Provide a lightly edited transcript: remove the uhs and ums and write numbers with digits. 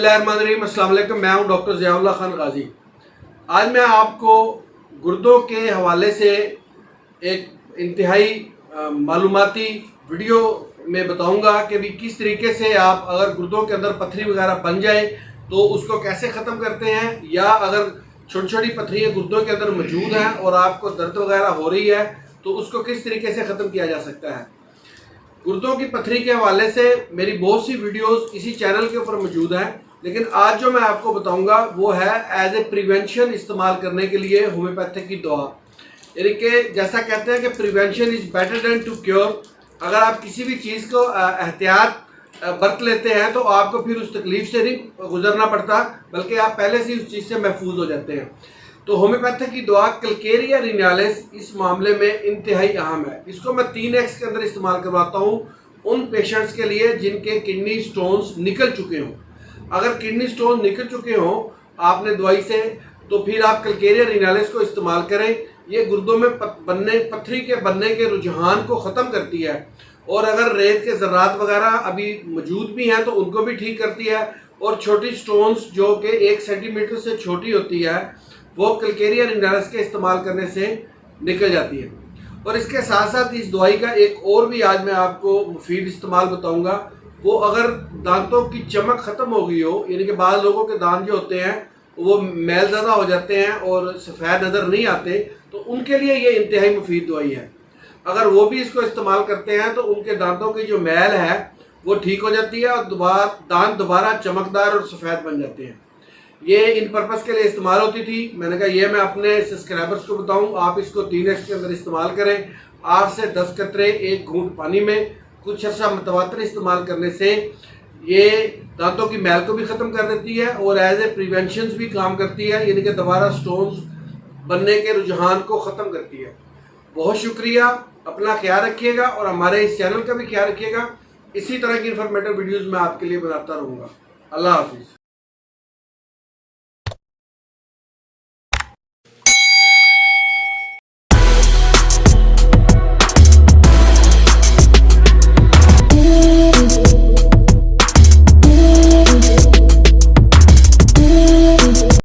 बिस्मिल्लाहिर्रहमानिर्रहीम। अस्सलाम वालेकुम। मैं हूं डॉक्टर ज़ियाउल्लाह खान गाजी। आज मैं आपको गुर्दों के हवाले से एक इंतहाई मालूमाती वीडियो में बताऊंगा कि भी किस तरीके से आप अगर गुर्दों के अंदर पथरी वगैरह बन जाए तो उसको कैसे ख़त्म करते हैं, या अगर छोटी छोटी पथरियाँ गुर्दों के अंदर मौजूद हैं और आपको दर्द वगैरह हो रही है तो उसको किस तरीके से ख़त्म किया जा सकता है। गुर्दों की पथरी के हवाले से मेरी बहुत सी वीडियोस इसी चैनल के ऊपर मौजूद हैं, लेकिन आज जो मैं आपको बताऊंगा वो है एज ए प्रिवेंशन इस्तेमाल करने के लिए होम्योपैथिक की दवा। यानी कि जैसा कहते हैं कि prevention is better than to cure. अगर आप किसी भी चीज़ को एहतियात बरत लेते हैं तो आपको फिर उस तकलीफ से नहीं गुजरना पड़ता, बल्कि आप पहले से उस चीज़ से महफूज हो जाते हैं। तो होम्योपैथिक की दवा कैलकेरिया रिनालिस इस मामले में इंतहाई अहम है। इसको मैं 3x के अंदर इस्तेमाल करवाता हूँ उन पेशेंट्स के लिए जिनके किडनी स्टोन्स निकल चुके हों। अगर किडनी स्टोन निकल चुके हों आपने दवाई से, तो फिर आप कैलकेरिया रिनालिस को इस्तेमाल करें। ये गुर्दों में पथरी के बनने के रुझान को ख़त्म करती है, और अगर रेत के ज़र्रात वगैरह अभी मौजूद भी हैं तो उनको भी ठीक करती है, और छोटी स्टोन्स जो कि 1 सेंटीमीटर से छोटी होती है वो कैलकेरिया रिनालिस के इस्तेमाल करने से निकल जाती है। और इसके साथ साथ इस दवाई का एक और भी आज मैं आपको मुफीद इस्तेमाल बताऊंगा। वो अगर दांतों की चमक ख़त्म हो गई हो, यानी कि बाद लोगों के दांत जो होते हैं वो मैल ज़्यादा हो जाते हैं और सफ़ेद नज़र नहीं आते, तो उनके लिए ये इंतहाई मुफीद दवाई है। अगर वो भी इसको इस्तेमाल करते हैं तो उनके दांतों की जो मैल है वो ठीक हो जाती है और दांत दोबारा चमकदार और सफ़ेद बन जाते हैं। ये इन पर्पज़ के लिए इस्तेमाल होती थी। मैंने कहा ये मैं अपने सब्सक्राइबर्स को बताऊं। आप इसको 3x के अंदर इस्तेमाल करें। 8 से 10 कतरे 1 घूंट पानी में कुछ अर्सा मुतवातिर इस्तेमाल करने से ये दांतों की मैल को भी ख़त्म कर देती है और एज ए प्रिवेंशन भी काम करती है, यानी कि दोबारा स्टोन्स बनने के रुझान को ख़त्म करती है। बहुत शुक्रिया। अपना ख्याल रखिएगा और हमारे इस चैनल का भी ख्याल रखिएगा। इसी तरह की इंफॉर्मेटिव वीडियोज़ मैं आपके लिए बनाता रहूँगा। अल्लाह हाफिज़।